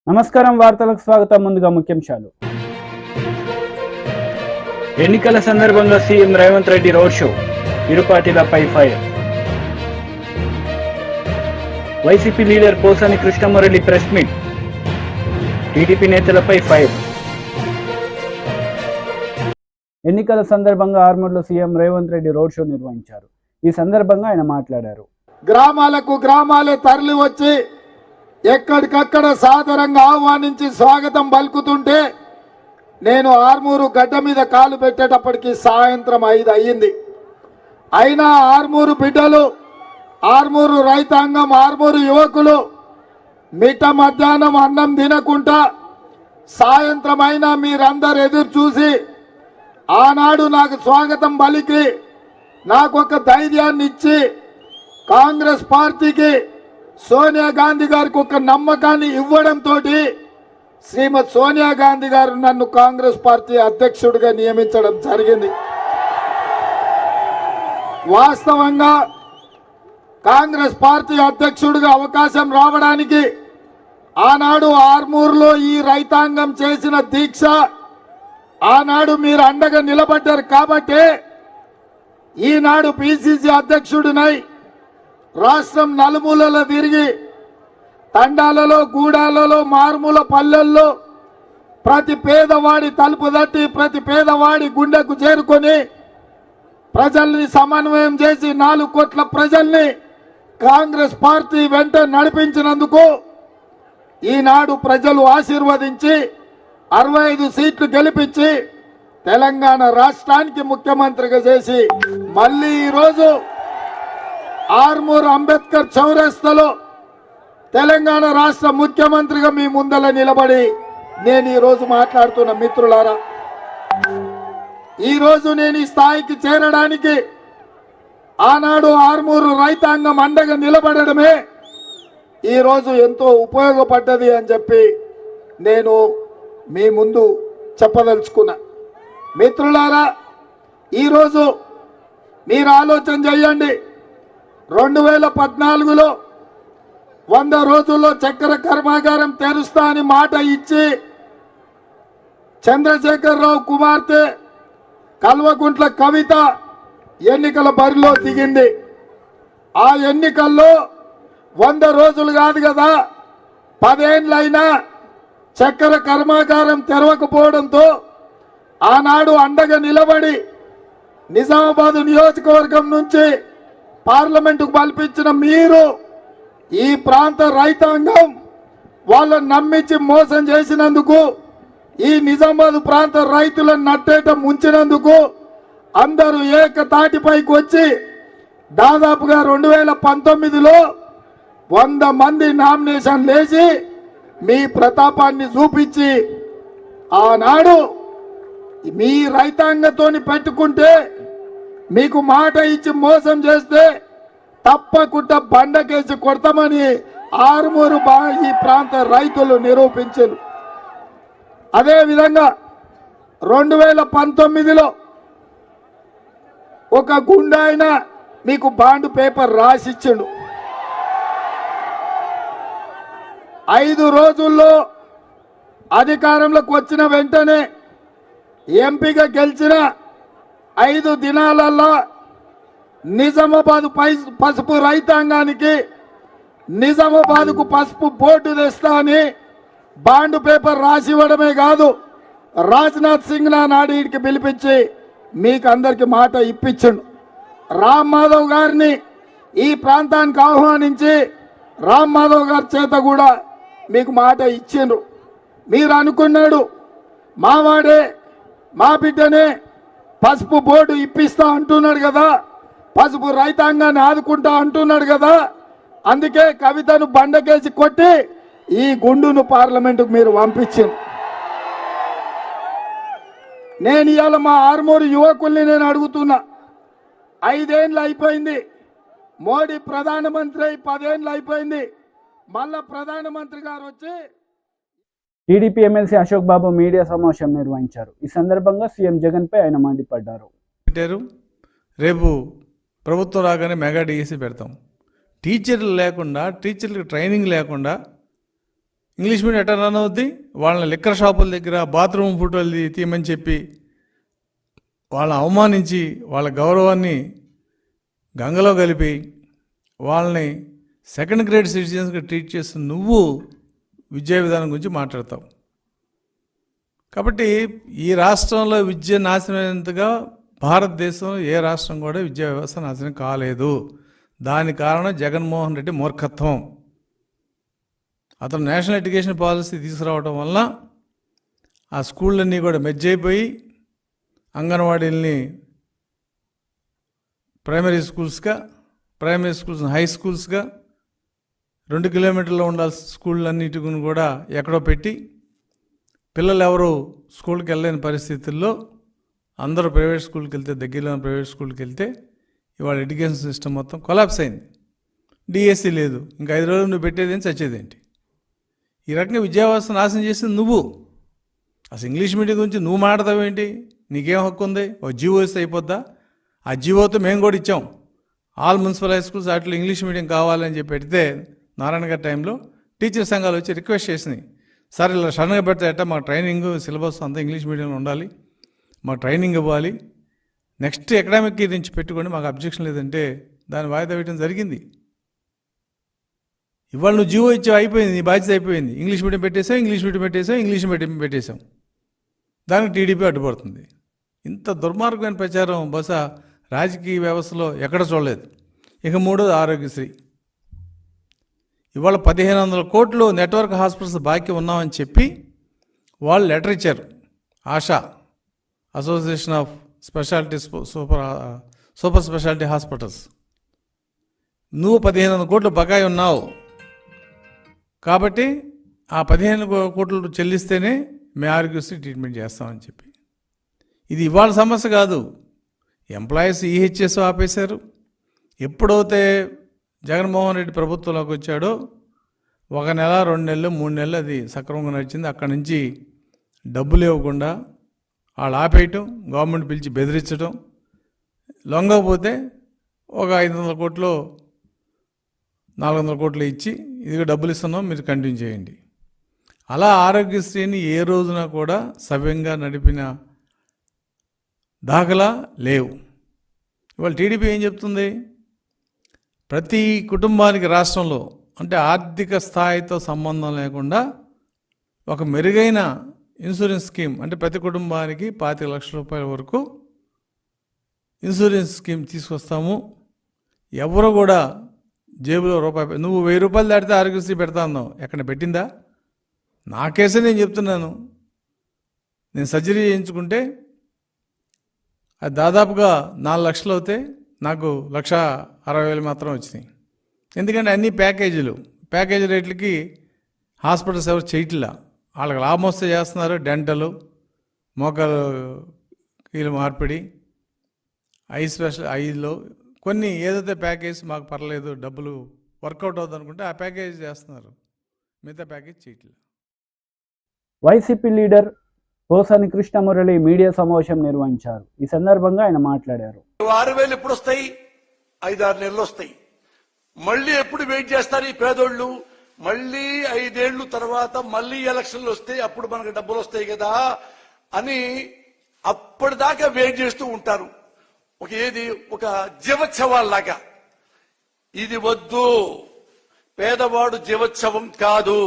నమస్కారం వార్తలకు స్వాగతం. ముందుగా ముఖ్యాంశాలు. ఎన్నికల సందర్భంగా CM Revanth Reddy road show, ఇరు పార్టీలపై fire. YCP leader Posani Krishna Murali press meet, TDP నేతలపై ఫైర్. ఎన్నికల సందర్భంగా ఆర్మూర్లో CM Revanth Reddy road show నిర్వహించారు. ఈ సందర్భంగా ఆయన మాట్లాడారు. గ్రామాలే తరలి వచ్చి ఎక్కడికక్కడ సాదరంగా ఆహ్వానించి స్వాగతం పలుకుతుంటే నేను ఆర్మూరు గడ్డ మీద కాలు పెట్టేటప్పటికి సాయంత్రం 5 అయ్యింది. అయినా ఆర్మూరు బిడ్డలు, ఆర్మూరు రైతాంగం, ఆర్మూరు యువకులు మిట్ట మధ్యాహ్నం అన్నం తినకుండా సాయంత్రం అయినా మీరందరూ ఎదురు చూసి ఆనాడు నాకు స్వాగతం పలికి నాకు ఒక ధైర్యాన్ని ఇచ్చి కాంగ్రెస్ పార్టీకి సోనియా గాంధీ గారికి ఒక నమ్మకాన్ని ఇవ్వడంతో శ్రీమతి సోనియా గాంధీ గారు నన్ను కాంగ్రెస్ పార్టీ అధ్యక్షుడిగా నియమించడం జరిగింది. వాస్తవంగా కాంగ్రెస్ పార్టీ అధ్యక్షుడిగా అవకాశం రావడానికి ఆనాడు ఆర్మూర్లో ఈ రైతాంగం చేసిన దీక్ష, ఆనాడు మీరు అండగా నిలబడ్డారు కాబట్టి ఈనాడు పిసిసి అధ్యక్షుడినై రాష్ట్రం నలుమూలలో తిరిగి తండాలలో, గూడాలలో, మారుమూల పల్లెల్లో ప్రతి పేదవాడి తలుపు తట్టి ప్రతి పేదవాడి గుండెకు చేరుకొని ప్రజల్ని సమన్వయం చేసి 4 కోట్ల ప్రజల్ని కాంగ్రెస్ పార్టీ వెంట నడిపించినందుకు ఈనాడు ప్రజలు ఆశీర్వదించి 65 సీట్లు గెలిపించి తెలంగాణ రాష్ట్రానికి ముఖ్యమంత్రిగా చేసి మళ్ళీ ఈరోజు ఆర్మూర్ అంబేద్కర్ చౌరస్తాలో తెలంగాణ రాష్ట్ర ముఖ్యమంత్రిగా మీ ముందల నిలబడి నేను ఈరోజు మాట్లాడుతున్న మిత్రులారా, ఈరోజు నేను ఈ స్థాయికి చేరడానికి ఆనాడు ఆర్మూరు రైతాంగం అండగా నిలబడడమే ఈరోజు ఎంతో ఉపయోగపడ్డది అని చెప్పి నేను మీ ముందు చెప్పదలుచుకున్నా. మిత్రులారా, ఈరోజు మీరు ఆలోచన చేయండి. 2014లో 100 రోజుల్లో చక్కెర కర్మాగారం తెరుస్తా అని మాట ఇచ్చి చంద్రశేఖరరావు కుమార్తె కల్వకుంట్ల కవిత ఎన్నికల బరిలో దిగింది. ఆ ఎన్నికల్లో 100 రోజులు కాదు కదా, 10 ఏళ్ళైనా చక్కెర కర్మాగారం తెరవకపోవడంతో ఆనాడు అండగా నిలబడి నిజామాబాద్ నియోజకవర్గం నుంచి పార్లమెంటుకు పంపించిన మీరు ఈ ప్రాంత రైతాంగం వాళ్ళని నమ్మించి మోసం చేసినందుకు, ఈ నిజామాబాద్ ప్రాంత రైతులను నట్టేట ముంచినందుకు అందరూ ఏకతాటిపైకి వచ్చి దాదాపుగా 2019లో 100 మంది నామినేషన్ వేసి మీ ప్రతాపాన్ని చూపించి ఆనాడు మీ రైతాంగంతోని పెట్టుకుంటే మీకు మాట ఇచ్చి మోసం చేస్తే తప్పకుండా బండకేసి కొడతామని ఆర్మూరు ఈ ప్రాంత రైతులు నిరూపించారు. అదేవిధంగా 2019లో ఒక గుండాయన మీకు బాండ్ పేపర్ రాసిచ్చిండు. 5 రోజుల్లో అధికారంలోకి వచ్చిన వెంటనే ఎంపీగా గెలిచిన 5 దినాలల్లా నిజామాబాద్ పసుపు రైతాంగానికి నిజామాబాద్కు పసుపు బోర్డు తెస్తా అని బాండ్ పేపర్ రాసి ఇవ్వడమే కాదు, రాజ్నాథ్ సింగ్ నాడు వీడికి పిలిపించి మీకు అందరికి మాట ఇప్పించండు. రామ్ మాధవ్ గారిని ఈ ప్రాంతానికి ఆహ్వానించి రామ్ మాధవ్ గారి చేత కూడా మీకు మాట ఇచ్చిండ్రు. మీరు అనుకున్నాడు మావాడే మా బిడ్డనే పసుపు బోర్డు ఇప్పిస్తా అంటున్నాడు కదా, పసుపు రైతాంగాన్ని ఆదుకుంటా అంటున్నాడు కదా, అందుకే కవితను బండకేసి కొట్టి ఈ గుండును పార్లమెంటుకు మీరు పంపించింది. నేను ఇవాళ మా ఆర్మూరు యువకుల్ని నేను అడుగుతున్నా, 5 ఏళ్ళు అయిపోయింది, మోడీ ప్రధానమంత్రి అయి 10 ఏళ్ళు అయిపోయింది, మళ్ళా ప్రధానమంత్రి గారు వచ్చి టీడీపీ ఎమ్మెల్సీ అశోక్ బాబు మీడియా సమావేశం నిర్వహించారు. ఈ సందర్భంగా సీఎం జగన్ పై ఆయన మండిపడ్డారు. రేపు ప్రభుత్వం రాగానే మెగా డిఎస్సి పెడతాం. టీచర్లు లేకుండా, టీచర్లకు ట్రైనింగ్ లేకుండా ఇంగ్లీష్ మీడియం ఎట్లా రన్ అవుద్ది? వాళ్ళని లిక్కర్ షాపుల దగ్గర బాత్రూమ్ ఫోటోలు తీయమని చెప్పి వాళ్ళని అవమానించి వాళ్ళ గౌరవాన్ని గంగలో కలిపి వాళ్ళని సెకండ్ గ్రేడ్ సిటిజన్స్గా ట్రీట్ చేస్తున్న నువ్వు విద్యా విధానం గురించి మాట్లాడతావు. కాబట్టి ఈ రాష్ట్రంలో విద్య నాశనమైనంతగా భారతదేశంలో ఏ రాష్ట్రం కూడా విద్యా వ్యవస్థ నాశనం కాలేదు. దాని కారణం జగన్మోహన్ రెడ్డి మూర్ఖత్వం. అతను నేషనల్ ఎడ్యుకేషన్ పాలసీ తీసుకురావడం వల్ల ఆ స్కూళ్ళన్నీ కూడా మెర్జ్ అయిపోయి అంగన్వాడీలని ప్రైమరీ స్కూల్స్గా, ప్రైమరీ స్కూల్స్ హై స్కూల్స్గా, 2 కిలోమీటర్లో ఉండాల్సిన స్కూళ్ళన్నిటిని కూడా ఎక్కడో పెట్టి పిల్లలు ఎవరు స్కూల్కి వెళ్ళలేని పరిస్థితుల్లో అందరూ ప్రైవేట్ స్కూల్కి వెళ్తే, దగ్గరలో ప్రైవేట్ స్కూల్కి వెళ్తే ఇవాళ ఎడ్యుకేషన్ సిస్టమ్ మొత్తం కొలాప్స్ అయింది. డిఎస్సి లేదు. ఇంకా 5 రోజులు నువ్వు పెట్టేదేంటి, చచ్చేదేంటి? ఈ రకంగా విద్యా వ్యవస్థ నాశనం చేసింది నువ్వు. అసలు ఇంగ్లీష్ మీడియం గురించి నువ్వు మాట్లాడతావేంటి? నీకేం హక్కు ఉంది? ఒక జీవో ఇస్తే అయిపోద్దా? ఆ జీవోతో మేము కూడా ఇచ్చాం. ఆల్ మున్సిపల్ హై స్కూల్స్ వాటిలో ఇంగ్లీష్ మీడియం కావాలని చెప్పి పెడితే నారాయణ గారి టైంలో టీచర్ సంఘాలు వచ్చి రిక్వెస్ట్ చేసినాయి. సార్ ఇలా సడన్గా పెడితే ఎట్టా, మాకు ట్రైనింగ్ సిలబస్ అంతా ఇంగ్లీష్ మీడియంలో ఉండాలి, మాకు ట్రైనింగ్ ఇవ్వాలి, నెక్స్ట్ అకాడమిక్ ఇయర్ నుంచి పెట్టుకోండి, మాకు అబ్జెక్షన్ లేదంటే దాన్ని వాయిదా వేయడం జరిగింది. ఇవాళ నువ్వు జీవో ఇచ్చావు, అయిపోయింది, నీ బాధ్యత అయిపోయింది. ఇంగ్లీష్ మీడియం పెట్టేసాం, ఇంగ్లీష్ మీడియం పెట్టేసాం. దానికి టీడీపీ అడ్డుపడుతుంది. ఇంత దుర్మార్గమైన ప్రచారం బహుశా రాజకీయ వ్యవస్థలో ఎక్కడ చూడలేదు. ఇక మూడోది ఆరోగ్యశ్రీ. ఇవాళ 1500 కోట్లు నెట్వర్క్ హాస్పిటల్స్ బాకీ ఉన్నామని చెప్పి వాళ్ళు లెటర్ ఇచ్చారు. ASHA, association of speciality super speciality hospitals. నువ్వు 1500 కోట్లు బకాయి ఉన్నావు కాబట్టి ఆ 15 కోట్లు చెల్లిస్తేనే మేము ఆరోగ్యశ్రీ ట్రీట్మెంట్ చేస్తామని చెప్పి. ఇది ఇవాళ సమస్య కాదు. ఎంప్లాయీస్ ఈహెచ్ఎస్ ఆపేశారు. ఎప్పుడైతే జగన్మోహన్ రెడ్డి ప్రభుత్వంలోకి వచ్చాడో 1 నెల, 2 నెలలు, 3 నెలలు అది సక్రమంగా నడిచింది. అక్కడి నుంచి డబ్బులు ఇవ్వకుండా వాళ్ళు ఆపేయటం, గవర్నమెంట్ పిలిచి బెదిరించడం, లొంగకపోతే ఒక 500 కోట్లు 400 కోట్లు ఇచ్చి ఇదిగో డబ్బులు ఇస్తున్నాం, మీరు కంటిన్యూ చేయండి. అలా ఆరోగ్యశ్రీని ఏ రోజున కూడా సవ్యంగా నడిపిన దాఖలా లేవు. ఇవాళ టీడీపీ ఏం చెప్తుంది? ప్రతి కుటుంబానికి రాష్ట్రంలో అంటే ఆర్థిక స్థాయితో సంబంధం లేకుండా ఒక మెరుగైన ఇన్సూరెన్స్ స్కీమ్, అంటే ప్రతి కుటుంబానికి 25 లక్షల రూపాయల వరకు ఇన్సూరెన్స్ స్కీమ్ తీసుకొస్తాము. ఎవరు కూడా జేబులో రూపాయి, నువ్వు 1000 రూపాయలు దాటితే ఆరోగ్యశ్రీ పెడతా అన్నావు, ఎక్కడ పెట్టిందా? నా కేసే నేను చెప్తున్నాను. నేను సర్జరీ చేయించుకుంటే అది దాదాపుగా 4 లక్షలు అవుతే నాకు 1,60,000 మాత్రం వచ్చినాయి. ఎందుకంటే అన్ని ప్యాకేజీ రేట్లకి హాస్పిటల్స్ ఎవరు చేయట్లా. వాళ్ళకి లాభం వస్తే చేస్తున్నారు. డెంటలు, మోకాలు కీలు మార్పిడి, ఐలో కొన్ని ఏదైతే ప్యాకేజ్ మాకు పర్లేదు, డబ్బులు వర్కౌట్ అవుతుంది అనుకుంటే ఆ ప్యాకేజ్ చేస్తున్నారు, మిగతా ప్యాకేజ్ చేయట్లేదు. YCP leader Posani Krishna Murali media సమావేశం నిర్వహించారు. ఈ సందర్భంగా ఆయన మాట్లాడారు. 6,000 ఎప్పుడు వస్తాయి? 5-6 నెలలు వస్తాయి. మళ్ళీ ఎప్పుడు వెయిట్ చేస్తారు ఈ పేదోళ్ళు? మళ్ళీ 5 ఏళ్ల తర్వాత మళ్ళీ ఎలక్షన్లు వస్తాయి, అప్పుడు మనకు డబ్బులు వస్తాయి కదా అని అప్పటిదాకా వెయిట్ చేస్తూ ఉంటారు. ఒక జీవోత్సవాల్లాగా. ఇది వద్దు. పేదవాడు జీవోత్సవం కాదు,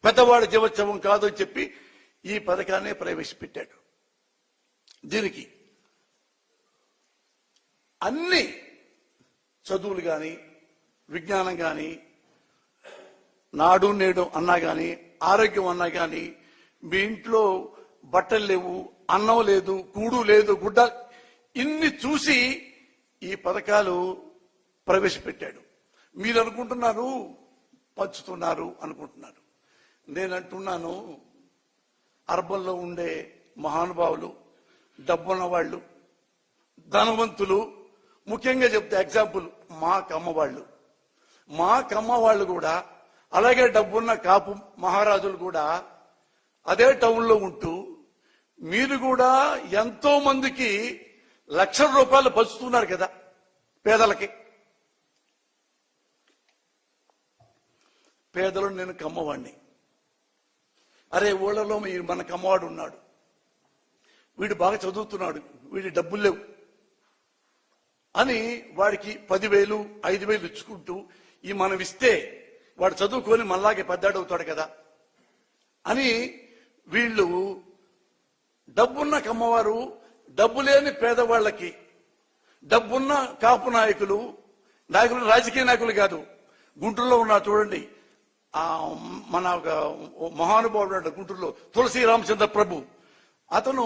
పెద్దవాడు జీవోత్సవం కాదు అని చెప్పి ఈ పథకాన్ని ప్రవేశపెట్టాడు. దీనికి అన్ని చదువులు కానీ, విజ్ఞానం కానీ, నాడు నేడు అన్నా కానీ, ఆరోగ్యం అన్నా కానీ, మీ ఇంట్లో బట్టలు లేవు, అన్నం లేదు, కూడు లేదు, గుడ్డ, ఇన్ని చూసి ఈ పథకాలు ప్రవేశపెట్టాడు. మీరు అనుకుంటున్నారు పంచుతున్నారు అనుకుంటున్నారు. నేను అంటున్నాను, అర్బన్లో ఉండే మహానుభావులు, డబ్బున్న వాళ్ళు, ధనవంతులు, ముఖ్యంగా చెప్తే ఎగ్జాంపుల్ మా కమ్మ వాళ్ళు కూడా, అలాగే డబ్బున్న కాపు మహారాజులు కూడా అదే టౌన్లో ఉంటూ మీరు కూడా ఎంతో మందికి లక్షల రూపాయలు పంచుతున్నారు కదా పేదలకి. పేదలు, నేను కమ్మవాణ్ణి, అరే ఊళ్ళలో మన కమ్మవాడు ఉన్నాడు, వీడు బాగా చదువుతున్నాడు, వీడి డబ్బులు లేవు అని వాడికి 10,000 5,000 ఇచ్చుకుంటూ ఈ మనం ఇస్తే వాడు చదువుకొని మనలాగే పెద్దాడవుతాడు కదా అని వీళ్ళు డబ్బున్న కమ్మవారు డబ్బు లేని పేదవాళ్ళకి, డబ్బున్న కాపు నాయకులు రాజకీయ నాయకులు కాదు, గుంటూరులో ఉన్నా చూడండి, మన మహానుభావుడు గుంటూరులో తులసి రామచంద్ర ప్రభు, అతను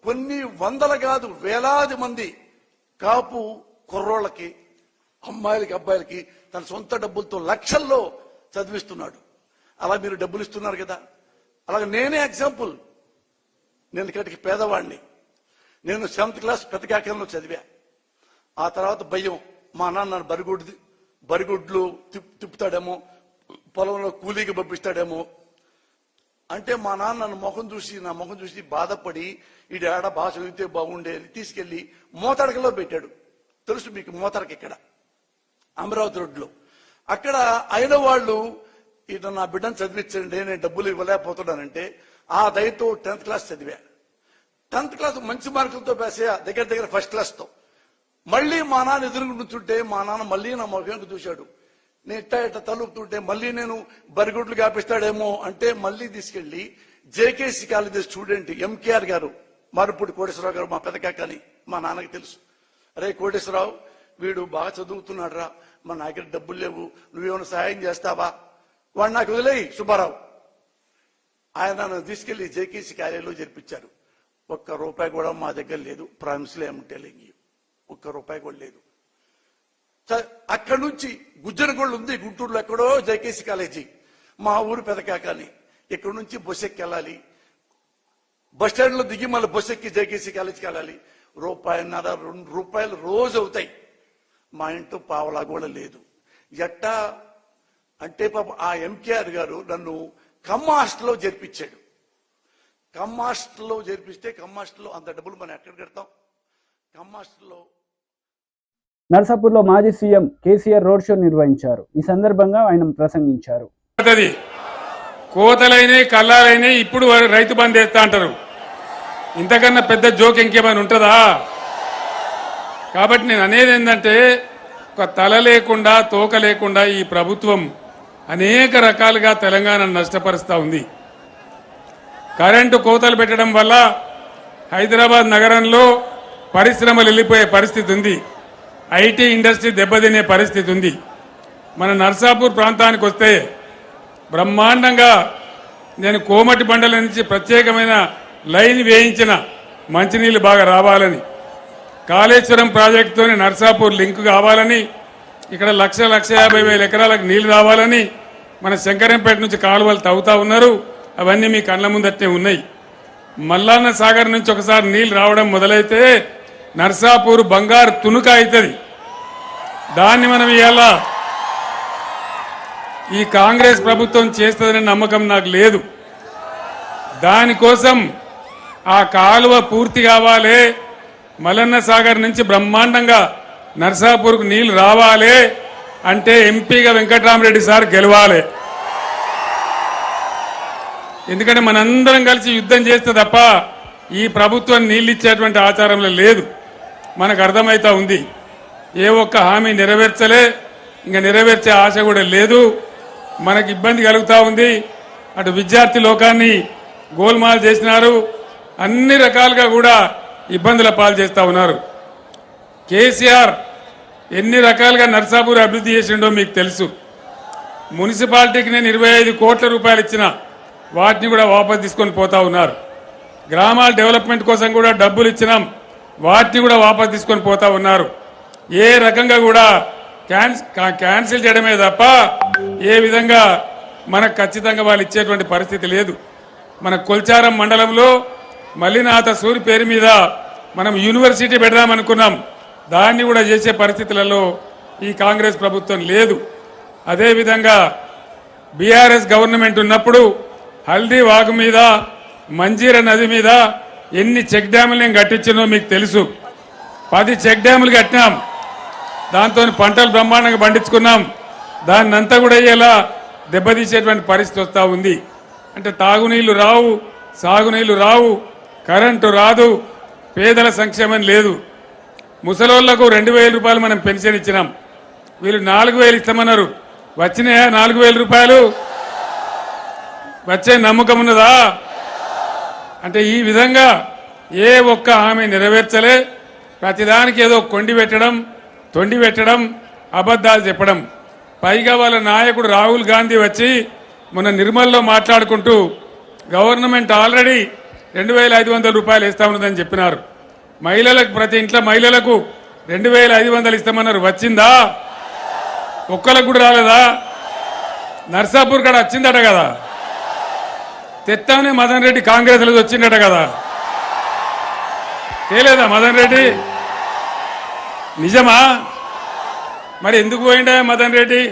కొన్ని వందల కాదు వేలాది మంది కాపు కుర్రోళ్ళకి, అమ్మాయిలకి అబ్బాయిలకి తన సొంత డబ్బులతో లక్షల్లో చదివిస్తున్నాడు. అలా మీరు డబ్బులు ఇస్తున్నారు కదా. అలాగే నేనే ఎగ్జాంపుల్, నేను ఇక్కడికి పేదవాడిని. నేను 7th క్లాస్ పెద్దకాకంలో చదివా. ఆ తర్వాత భయం, మా నాన్న బరిగుడ్లు తిప్పుతాడేమో, పొలంలో కూలీకి పంపిస్తాడేమో అంటే మా నాన్న నా ముఖం చూసి బాధపడి ఈ ఆడ బాగా చదివితే బాగుండే అని తీసుకెళ్లి మోతడకలో పెట్టాడు. తెలుసు మీకు మోతడక, ఇక్కడ అమరావతి రోడ్లో. అక్కడ అయిన వాళ్ళు ఇట నా బిడ్డను చదివించండి, నేను డబ్బులు ఇవ్వలేకపోతున్నానంటే ఆ దయతో 10th క్లాస్ చదివా. 10th క్లాస్ మంచి మార్కులతో పాసే, దగ్గర ఫస్ట్ క్లాస్తో. మళ్ళీ మా నాన్న ఎదురుగుంటుంటే మా నాన్న మళ్ళీ నా ముఖంకు చూశాడు. నేను ఇట్ట తలుపుతుంటే మళ్ళీ నేను బరిగుడ్లు కాపిస్తాడేమో అంటే మళ్ళీ తీసుకెళ్లి జేకేసీ కాలేజీ స్టూడెంట్ ఎంకేఆర్ గారు, మారుపూడి కోటేశ్వరరావు గారు, మా పెద్దకాకని మా నాన్నకి తెలుసు. అరే కోటేశ్వరరావు, వీడు బాగా చదువుతున్నాడు రా, మా దగ్గర డబ్బులు లేవు, నువ్వేమైనా సహాయం చేస్తావా? వాడు నాకు వదిలేయి సుబ్బారావు. ఆయన నన్ను తీసుకెళ్లి జేకేసీ కాలేజీలో జరిపించారు. ₹1 కూడా మా దగ్గర లేదు, ప్రామిస్లే టెలింగ్ యూ, ₹1 కూడా లేదు. అక్కడి నుంచి గుజ్జనగోళ్ళు ఉంది గుంటూరులో, ఎక్కడో జేకేసీ కాలేజీ, మా ఊరు పెదకాకని. ఇక్కడి నుంచి బస్సు ఎక్కి వెళ్ళాలి, బస్ స్టాండ్ లో దిగి మళ్ళీ బస్సు ఎక్కి జేకేసీ కాలేజీకి వెళ్ళాలి. ₹1.5 ₹2 రోజు అవుతాయి. మా ఇంట్లో పావలా కూడా లేదు. ఎట్టా అంటే పాప ఆ ఎంకేఆర్ గారు నన్ను కమ్మ హాస్టల్లో చేర్పించాడు. కమ్మ హాస్టల్లో చేర్పిస్తే కమ్మ హాస్టల్లో అంత డబ్బులు మనం ఎక్కడ కడతాం? కమ్మ హాస్టల్లో నర్సాపూర్లో మాజీ సీఎం కేసీఆర్ రోడ్ షో నిర్వహించారు. ఈ సందర్భంగా ఆయన ప్రసంగించారు. కోతలైనవి కల్లాలైనవి ఇప్పుడు రైతు బంద్ వేస్తా అంటారు. ఇంతకన్నా పెద్ద జోక్ ఇంకేమైనా ఉంటుందా? కాబట్టి నేను అనేది ఏంటంటే, ఒక తల లేకుండా తోక లేకుండా ఈ ప్రభుత్వం అనేక రకాలుగా తెలంగాణను నష్టపరుస్తూ ఉంది. కరెంటు కోతలు పెట్టడం వల్ల హైదరాబాద్ నగరంలో పరిశ్రమలు వెళ్ళిపోయే పరిస్థితి ఉంది. ఐటీ ఇండస్ట్రీ దెబ్బతినే పరిస్థితి ఉంది. మన నర్సాపూర్ ప్రాంతానికి వస్తే బ్రహ్మాండంగా నేను కోమటి బండల నుంచి ప్రత్యేకమైన లైన్ వేయించిన, మంచినీళ్ళు బాగా రావాలని, కాళేశ్వరం ప్రాజెక్టుతోని నర్సాపూర్ లింక్ కావాలని, ఇక్కడ 1,50,000 ఎకరాలకు నీళ్లు రావాలని మన శంకరంపేట నుంచి కాలువలు తవ్వుతా ఉన్నారు. అవన్నీ మీ కళ్ళ ముందట్నే ఉన్నాయి. మల్లాన్న సాగర్ నుంచి ఒకసారి నీళ్లు రావడం మొదలైతే నర్సాపూర్ బంగారు తునుక అవుతుంది. దాన్ని మనం ఇవాళ ఈ కాంగ్రెస్ ప్రభుత్వం చేస్తుందనే నమ్మకం నాకు లేదు. దానికోసం ఆ కాలువ పూర్తి కావాలి, మల్లన్న సాగర్ నుంచి బ్రహ్మాండంగా నర్సాపూర్కు నీళ్లు రావాలి అంటే ఎంపీగా వెంకట్రామరెడ్డి సార్ గెలవాలి. ఎందుకంటే మనందరం కలిసి యుద్ధం చేస్తే తప్ప ఈ ప్రభుత్వం నీళ్ళు ఇచ్చేటువంటి ఆచారంలో లేదు. మనకు అర్థమైతా ఉంది. ఏ ఒక్క హామీ నెరవేర్చలే, ఇంకా నెరవేర్చే ఆశ కూడా లేదు. మనకు ఇబ్బంది కలుగుతూ ఉంది. అటు విద్యార్థి లోకాన్ని గోల్మాల్ చేసినారు, అన్ని రకాలుగా కూడా ఇబ్బందుల పాలు చేస్తూ ఉన్నారు. కేసీఆర్ ఎన్ని రకాలుగా నర్సాపూర్ అభివృద్ధి చేసిండో మీకు తెలుసు. మున్సిపాలిటీకి నేను 25 కోట్ల రూపాయలు ఇచ్చిన, వాటిని కూడా వాపసు తీసుకొని పోతా ఉన్నారు. గ్రామాల డెవలప్మెంట్ కోసం కూడా డబ్బులు ఇచ్చినాం, వాటిని కూడా వాపసు తీసుకొని పోతా ఉన్నారు. ఏ రకంగా కూడా క్యాన్సిల్ చేయడమే తప్ప ఏ విధంగా మనకు ఖచ్చితంగా వాళ్ళు ఇచ్చేటువంటి పరిస్థితి లేదు. మన కొల్చారం మండలంలో మల్లినాథ సూరి పేరు మీద మనం యూనివర్సిటీ పెడదామనుకున్నాం, దాన్ని కూడా చేసే పరిస్థితులలో ఈ కాంగ్రెస్ ప్రభుత్వం లేదు. అదేవిధంగా బీఆర్ఎస్ గవర్నమెంట్ ఉన్నప్పుడు హల్దీ వాగు మీద, మంజీర నది మీద ఎన్ని చెక్ డ్యాములు నేను కట్టించినో మీకు తెలుసు. 10 చెక్ డ్యాములు కట్టినాం, దాంతో పంటలు బ్రహ్మాండంగా పండించుకున్నాం. దాన్నంతా కూడా ఇలా దెబ్బతీసేటువంటి పరిస్థితి వస్తూ ఉంది. అంటే తాగునీళ్లు రావు, సాగునీళ్లు రావు, కరెంటు రాదు, పేదల సంక్షేమం లేదు. ముసలోళ్లకు 2,000 రూపాయలు మనం పెన్షన్ ఇచ్చినాం, వీళ్ళు 4,000 ఇస్తామన్నారు. వచ్చినాయా 4,000 రూపాయలు? వచ్చే నమ్మకం ఉన్నదా? అంటే ఈ విధంగా ఏ ఒక్క హామీ నెరవేర్చలే. ప్రతిదానికి ఏదో తొండి పెట్టడం, అబద్ధాలు చెప్పడం. పైగా వాళ్ళ నాయకుడు రాహుల్ గాంధీ వచ్చి మొన్న నిర్మల్లో మాట్లాడుకుంటూ గవర్నమెంట్ ఆల్రెడీ 2,500 రూపాయలు ఇస్తా ఉన్నదని చెప్పినారు. మహిళలకు, ప్రతి ఇంట్లో మహిళలకు 2,500 ఇస్తామన్నారు. వచ్చిందా? ఒక్కలకు కూడా రాలేదా? నర్సాపూర్ కాడ వచ్చిందట కదా, తెత్తానే మదన్ రెడ్డి కాంగ్రెస్ లో వచ్చిందట కదా, తేలేదా మదన్ రెడ్డి? నిజమా? మరి ఎందుకు పోయిండా మదన్ రెడ్డి?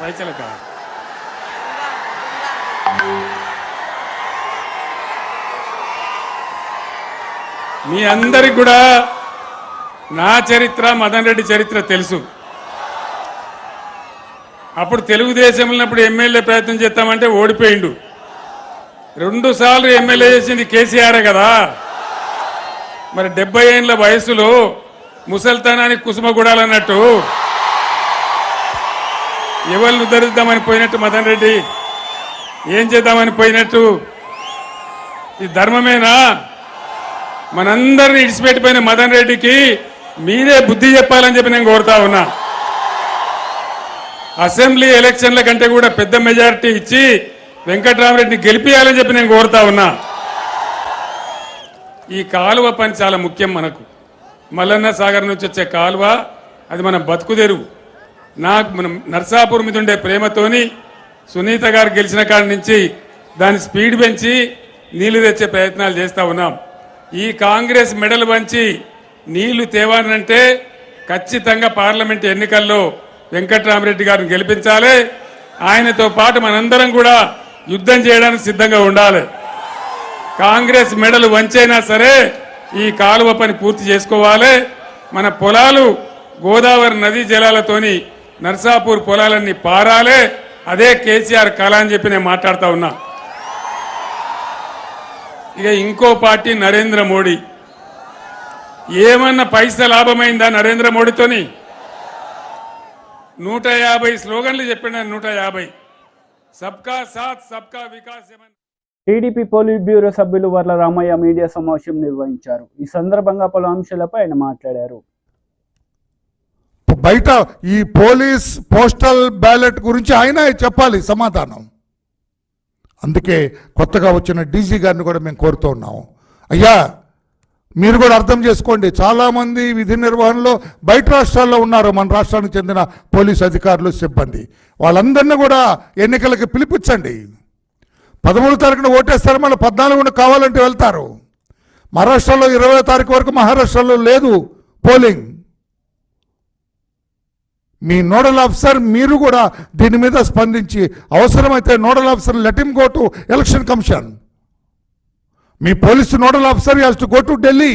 పైచలక మీ అందరికి కూడా నా చరిత్ర, మదన్ రెడ్డి చరిత్ర తెలుసు. అప్పుడు తెలుగుదేశంలో ఉన్నప్పుడు ఎమ్మెల్యే ప్రయత్నం చేస్తామంటే ఓడిపోయిండు. 2 సార్లు ఎమ్మెల్యే చేసింది కేసీఆర్ కదా. మరి 70 ఏళ్ల వయసులో ముసల్తనానికి కుసుమగుడాలన్నట్టు ఎవరిని ఉద్ధరిద్దామని పోయినట్టు మదన్ రెడ్డి ఏం చేద్దామని పోయినట్టు? ఇది ధర్మమేనా? మనందరినీ ఇడిచిపెట్టిపోయిన మదన్ రెడ్డికి మీరే బుద్ధి చెప్పాలని చెప్పి నేను కోరుతా ఉన్నా. అసెంబ్లీ ఎలక్షన్ల కంటే కూడా పెద్ద మెజారిటీ ఇచ్చి వెంకట్రామరెడ్డిని గెలిపియాలని చెప్పి నేను కోరుతా ఉన్నా. ఈ కాలువ పని చాలా ముఖ్యం మనకు. మల్లన్న సాగర్ నుంచి వచ్చే కాలువ, అది మన బతుకుదెరువు. నాకు మనం నర్సాపూర్ మీద ఉండే ప్రేమతోని సునీత గారు గెలిచిన కాడి నుంచి దాని స్పీడ్ పెంచి నీళ్లు తెచ్చే ప్రయత్నాలు చేస్తూ ఉన్నాం. ఈ కాంగ్రెస్ మెడలు వంచి నీళ్లు తేవానంటే ఖచ్చితంగా పార్లమెంట్ ఎన్నికల్లో వెంకట్రామరెడ్డి గారిని గెలిపించాలి. ఆయనతో పాటు మనందరం కూడా యుద్ధం చేయడానికి సిద్ధంగా ఉండాలి. కాంగ్రెస్ మెడలు వంచైనా సరే ఈ కాలువ పని పూర్తి చేసుకోవాలి. మన పొలాలు గోదావరి నదీ జలాలతోని నర్సాపూర్ పొలాలన్నీ పారాలే. అదే కేసీఆర్ కళ అని చెప్పి నేను మాట్లాడుతూ ఉన్నా. ఇక ఇంకో పార్టీ నరేంద్ర మోడీ. ఏమన్నా పైసా లాభమైందా నరేంద్ర మోడీతోని? 150 స్లోగన్లు చెప్పిన 150 సబ్కా సాత్ సబ్కా వికాస్. టీడీపీ పోలిట్ బ్యూరో సభ్యులు వర్ల రామయ్య మీడియా సమావేశం నిర్వహించారు. ఈ సందర్భంగా పలు అంశాలపై ఆయన మాట్లాడారు. బయట ఈ పోస్టల్ బ్యాలెట్ గురించి ఆయన చెప్పాలి సమాధానం. అందుకే కొత్తగా వచ్చిన డీజీ గారిని కూడా మేము కోరుతూ ఉన్నాము. అయ్యా, మీరు కూడా అర్థం చేసుకోండి, చాలామంది విధి నిర్వహణలో బయట రాష్ట్రాల్లో ఉన్నారు, మన రాష్ట్రానికి చెందిన పోలీసు అధికారులు, సిబ్బంది. వాళ్ళందరినీ కూడా ఎన్నికలకి పిలిపించండి. 13వ తారీఖున ఓటేస్తారు, మళ్ళీ 14న కావాలంటే వెళ్తారు. మహారాష్ట్రలో 20వ తారీఖు వరకు మహారాష్ట్రలో లేదు పోలింగ్. మీ నోడల్ ఆఫీసర్ మీరు కూడా దీని మీద స్పందించి అవసరమైతే nodal officer let him go to election commission. Me police nodal officer has to go to Delhi.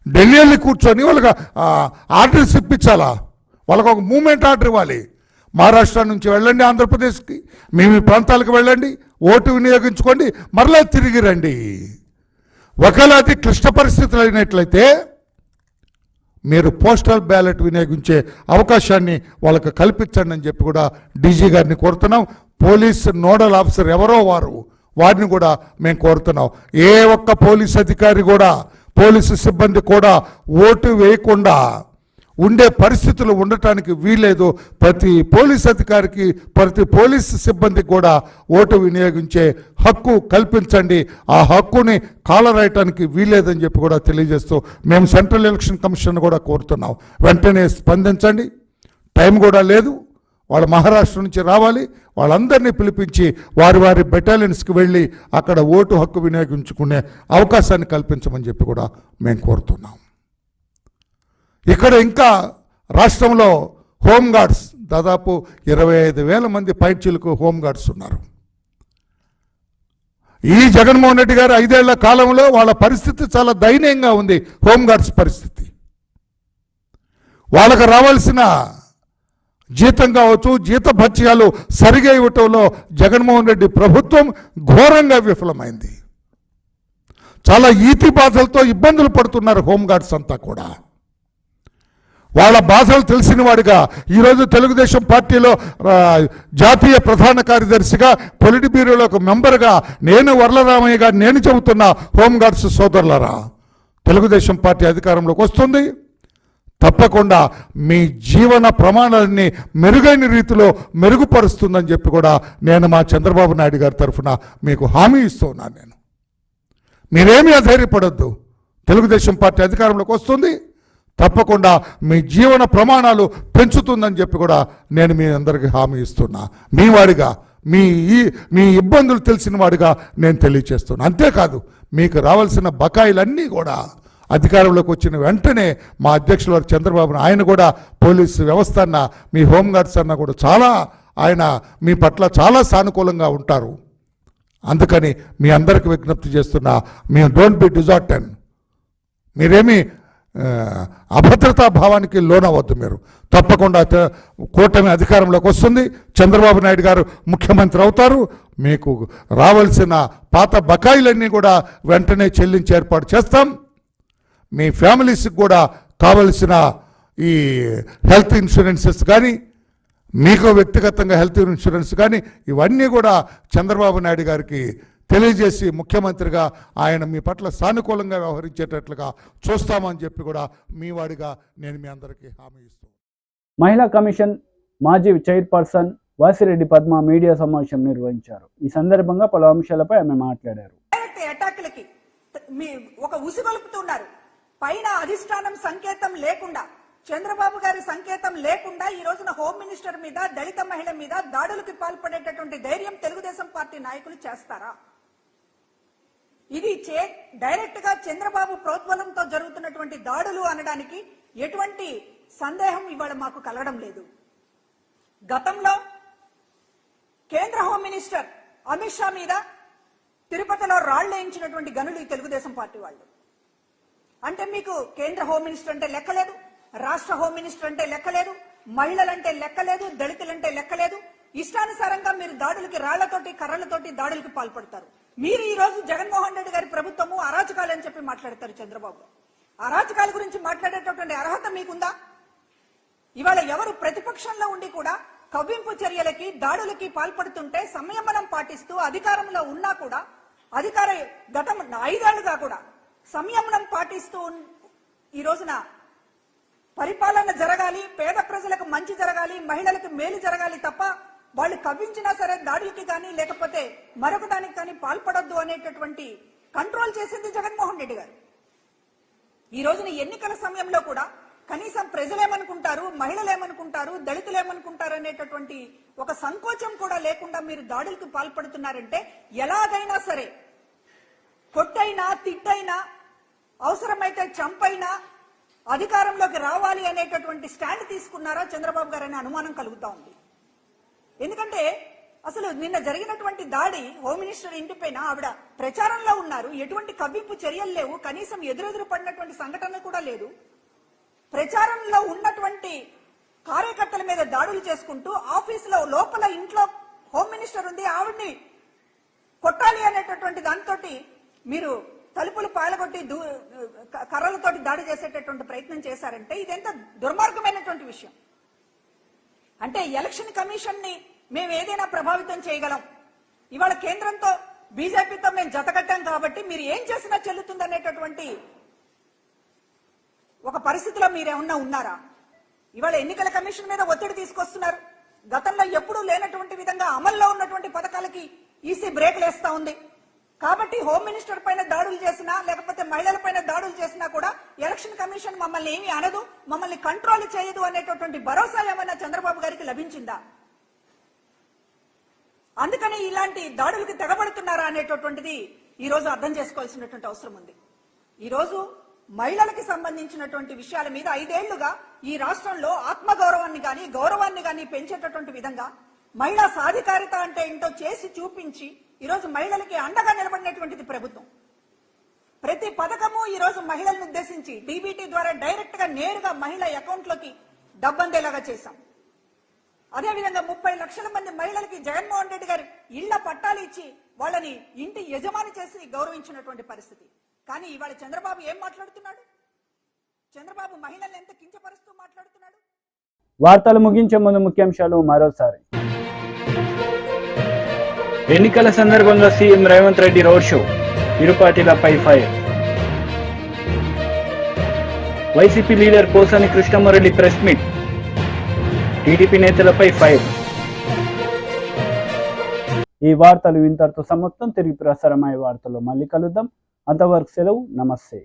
Delhi వెళ్ళి కూర్చొని వాళ్ళకి ఆర్డర్స్ ఇప్పించాలా, వాళ్ళకు ఒక మూమెంట్ ఆర్డర్ ఇవ్వాలి. మహారాష్ట్ర నుంచి వెళ్ళండి ఆంధ్రప్రదేశ్కి, మీ ప్రాంతాలకు వెళ్ళండి, ఓటు వినియోగించుకోండి, మరలా తిరిగి రండి. ఒకవేళ అది క్లిష్ట పరిస్థితులు అయినట్లయితే మీరు పోస్టల్ బ్యాలెట్ వినియోగించే అవకాశాన్ని వాళ్ళకు కల్పించండి అని చెప్పి కూడా డీజీ గారిని కోరుతున్నాం. పోలీస్ నోడల్ ఆఫీసర్ ఎవరో వారిని కూడా మేము కోరుతున్నాం. ఏ ఒక్క పోలీస్ అధికారి కూడా, పోలీసు సిబ్బంది కూడా ఓటు వేయకుండా ఉండే పరిస్థితులు ఉండటానికి వీలేదు. ప్రతి పోలీస్ అధికారికి, ప్రతి పోలీస్ సిబ్బందికి కూడా ఓటు వినియోగించే హక్కు కల్పించండి. ఆ హక్కుని కాలరాయటానికి వీలేదని చెప్పి కూడా తెలియజేస్తూ మేము సెంట్రల్ ఎలక్షన్ కమిషన్ కూడా కోరుతున్నాం. వెంటనే స్పందించండి. టైం కూడా లేదు, వాళ్ళు మహారాష్ట్ర నుంచి రావాలి. వాళ్ళందరినీ పిలిపించి వారి వారి బెటాలియన్స్కి వెళ్ళి అక్కడ ఓటు హక్కు వినియోగించుకునే అవకాశాన్ని కల్పించమని చెప్పి కూడా మేము కోరుతున్నాం. ఇక్కడ ఇంకా రాష్ట్రంలో హోంగార్డ్స్ దాదాపు 25,000 మంది పైచీలకు హోంగార్డ్స్ ఉన్నారు. ఈ జగన్మోహన్ రెడ్డి గారు 5 ఏళ్ల కాలంలో వాళ్ళ పరిస్థితి చాలా దయనీయంగా ఉంది. హోంగార్డ్స్ పరిస్థితి, వాళ్ళకు రావాల్సిన జీతం కావచ్చు, జీత భత్యాలు సరిగా ఇవ్వటంలో జగన్మోహన్ రెడ్డి ప్రభుత్వం ఘోరంగా విఫలమైంది. చాలా ఈతి బాధలతో ఇబ్బందులు పడుతున్నారు హోంగార్డ్స్ అంతా కూడా. వాళ్ళ బాధలు తెలిసిన వాడిగా ఈరోజు తెలుగుదేశం పార్టీలో జాతీయ ప్రధాన కార్యదర్శిగా, పొలిట్ బ్యూరోలో ఒక మెంబర్గా నేను వరలరామయ్య గారు నేను చెబుతున్నా, హోంగార్డ్స్ సోదరులరా, తెలుగుదేశం పార్టీ అధికారంలోకి వస్తుంది, తప్పకుండా మీ జీవన ప్రమాణాలని మెరుగైన రీతిలో మెరుగుపరుస్తుందని చెప్పి కూడా నేను మా చంద్రబాబు నాయుడు గారి తరఫున మీకు హామీ ఇస్తున్నాను. నేను మీరేమీ అధైర్యపడొద్దు, తెలుగుదేశం పార్టీ అధికారంలోకి వస్తుంది, తప్పకుండా మీ జీవన ప్రమాణాలు పెంచుతుందని చెప్పి కూడా నేను మీ అందరికీ హామీ ఇస్తున్నా. మీ వాడిగా, మీ ఇబ్బందులు తెలిసిన వాడిగా నేను తెలియచేస్తున్నా. అంతేకాదు, మీకు రావాల్సిన బకాయిలన్నీ కూడా అధికారంలోకి వచ్చిన వెంటనే మా అధ్యక్షుల వారు చంద్రబాబు ఆయన కూడా పోలీసు వ్యవస్థ అన్న, మీ హోంగార్డ్స్ అన్న కూడా చాలా ఆయన మీ పట్ల చాలా సానుకూలంగా ఉంటారు. అందుకని మీ అందరికి విజ్ఞప్తి చేస్తున్నా, మేము డోంట్ బి డిజార్టెన్, మీరేమీ అభద్రతా భావానికి లోనవద్దు. మీరు తప్పకుండా కూటమి అధికారంలోకి వస్తుంది, చంద్రబాబు నాయుడు గారు ముఖ్యమంత్రి అవుతారు, మీకు రావాల్సిన పాత బకాయిలన్నీ కూడా వెంటనే చెల్లించి ఏర్పాటు చేస్తాం. మీ ఫ్యామిలీస్కి కూడా కావలసిన ఈ హెల్త్ ఇన్సూరెన్సెస్ కానీ, మీకు వ్యక్తిగతంగా హెల్త్ ఇన్సూరెన్స్ కానీ ఇవన్నీ కూడా చంద్రబాబు నాయుడు గారికి తెలియజేసి ముఖ్యమంత్రిగా ఆయన మీ పట్ల సానుకూలంగా వ్యవహరించేటట్లుగా చూస్తామని చెప్పి కూడా మీ వాడిగా నేను మీ అందరికీ హామీ ఇస్తున్నాను. మహిళా కమిషన్ మాజీ చైర్పర్సన్ వాసిరెడ్డి పద్మ మీడియా సమావేశం నిర్వహించారు. ఈ సందర్భంగా పలు అంశాలపై ఆమె మాట్లాడారు. అటాక్లకి ఒక ఉసిగొలుపుతున్నారు. పైన అధిష్టానం సంకేతం లేకుండా, చంద్రబాబు గారి సంకేతం లేకుండా ఈ రోజున హోమ్ మినిస్టర్ మీద, దళిత మహిళ మీద దాడులకు పాల్పడేటటువంటి ధైర్యం తెలుగుదేశం పార్టీ నాయకులు చేస్తారా? ఇది డైరెక్ట్ గా చంద్రబాబు ప్రోద్బలంతో జరుగుతున్నటువంటి దాడులు అనడానికి ఎటువంటి సందేహం ఇవాళ మాకు కలగడం లేదు. గతంలో కేంద్ర హోమ్ మినిస్టర్ అమిత్ షా మీద తిరుపతిలో రాళ్లేయించినటువంటి గనులు ఈ తెలుగుదేశం పార్టీ వాళ్ళు. అంటే మీకు కేంద్ర హోమ్ మినిస్టర్ అంటే లెక్కలేదు, రాష్ట్ర హోమ్ మినిస్టర్ అంటే లెక్కలేదు, మహిళలంటే లెక్కలేదు, దళితులంటే లెక్కలేదు. ఇష్టానుసారంగా మీరు దాడులకి రాళ్లతోటి కర్రలతోటి దాడులకి పాల్పడతారు. మీరు ఈ రోజు జగన్మోహన్ రెడ్డి గారి ప్రభుత్వము అరాచకాలని చెప్పి మాట్లాడతారు. చంద్రబాబు అరాచకాల గురించి మాట్లాడేటటువంటి అర్హత మీకుందా? ఇవాళ ఎవరు ప్రతిపక్షంలో ఉండి కూడా కవ్వింపు చర్యలకి, దాడులకి పాల్పడుతుంటే సంయమనం పాటిస్తూ అధికారంలో ఉన్నా కూడా, గత 5 ఏళ్లుగా కూడా సంయమనం పాటిస్తూ ఈ రోజున పరిపాలన జరగాలి, పేద ప్రజలకు మంచి జరగాలి, మహిళలకు మేలు జరగాలి తప్ప వాళ్ళు కవ్వించినా సరే దాడులకి కానీ లేకపోతే మరొక దానికి కానీ పాల్పడొద్దు అనేటటువంటి కంట్రోల్ చేసింది జగన్మోహన్ రెడ్డి గారు. ఈ రోజున ఎన్నికల సమయంలో కూడా కనీసం ప్రజలేమనుకుంటారు, మహిళలు ఏమనుకుంటారు, దళితులు ఏమనుకుంటారు అనేటటువంటి ఒక సంకోచం కూడా లేకుండా మీరు దాడులకు పాల్పడుతున్నారంటే ఎలాగైనా సరే కొట్టైనా, తిట్టైనా, అవసరమైతే చంపైనా అధికారంలోకి రావాలి అనేటటువంటి స్టాండ్ తీసుకున్నారా చంద్రబాబు గారు అనే అనుమానం కలుగుతా ఉంది. ఎందుకంటే అసలు నిన్న జరిగినటువంటి దాడి హోమ్ మినిస్టర్ ఇంటిపైన ఆవిడ ప్రచారంలో ఉన్నారు, ఎటువంటి కవ్వింపు చర్యలు లేవు, కనీసం ఎదురెదురు పడినటువంటి సంఘటన కూడా లేదు. ప్రచారంలో ఉన్నటువంటి కార్యకర్తల మీద దాడులు చేసుకుంటూ ఆఫీసులో లోపల ఇంట్లో హోమ్ మినిస్టర్ ఉంది, ఆవిడ్ని కొట్టాలి అనేటటువంటి దాంతో మీరు తలుపులు పాలగొట్టి కర్రలతోటి దాడి చేసేటటువంటి ప్రయత్నం చేశారంటే ఇదెంత దుర్మార్గమైనటువంటి విషయం. అంటే ఎలక్షన్ కమిషన్ ని మేము ఏదైనా ప్రభావితం చేయగలం, ఇవాళ కేంద్రంతో బీజేపీతో మేము జతకట్టాం కాబట్టి మీరు ఏం చేసినా చెల్లుతుందనేటటువంటి ఒక పరిస్థితిలో మీరేమన్నా ఉన్నారా? ఇవాళ ఎన్నికల కమిషన్ మీద ఒత్తిడి తీసుకొస్తున్నారు. గతంలో ఎప్పుడూ లేనటువంటి విధంగా అమల్లో ఉన్నటువంటి పథకాలకి ఈసీ బ్రేక్లు వేస్తా ఉంది. కాబట్టి హోమ్ మినిస్టర్ పైన దాడులు చేసినా లేకపోతే మహిళల పైన దాడులు చేసినా కూడా ఎలక్షన్ కమిషన్ మమ్మల్ని ఏమీ అనదు, మమ్మల్ని కంట్రోల్ చేయదు అనేటటువంటి భరోసా ఏమైనా చంద్రబాబు గారికి లభించిందా? అందుకని ఇలాంటి దాడులకు తెగబడుతున్నారా అనేటటువంటిది ఈ రోజు అర్థం చేసుకోవాల్సినటువంటి అవసరం ఉంది. ఈ రోజు మహిళలకి సంబంధించినటువంటి విషయాల మీద 5 ఏళ్లుగా ఈ రాష్ట్రంలో ఆత్మగౌరవాన్ని గాని గౌరవాన్ని గాని పెంచేటటువంటి విధంగా మహిళా సాధికారిత అంటే ఏంటో చేసి చూపించి ఈ రోజు మహిళలకి అండగా నిలబడినటువంటిది ప్రభుత్వం. ప్రతి పథకము ఈ రోజు మహిళలను ఉద్దేశించి డీబీటీ ద్వారా డైరెక్ట్ గా నేరుగా మహిళ అకౌంట్ లోకి డబ్బందేలాగా చేశాం. అదేవిధంగా 30 లక్షల మంది మహిళలకి జగన్మోహన్ రెడ్డి గారు ఇళ్ల పట్టాలు ఇచ్చి వాళ్ళని ఇంటి యజమాని చేసి గౌరవించినటువంటి పరిస్థితి. కానీ ఇవాళ చంద్రబాబు ఏం మాట్లాడుతున్నాడు? చంద్రబాబు మహిళల్ని ఎంత కించపరుస్తూ మాట్లాడుతున్నాడు? వార్తలు ముగించే ముందు ముఖ్యాంశాలు మరోసారి. ఎన్నికల సందర్భంగా CM Revanth Reddy road show, ఇరు పార్టీలపై fire. YCP leader Posani Krishna Murali press meet, TDP నేతలపై ఫైర్. ఈ వార్తలు ఇంతటితో సమాప్తం. తిరిగి ప్రసారమయ్యే వార్తల్లో మళ్ళీ కలుద్దాం. అంతవరకు సెలవు. నమస్తే.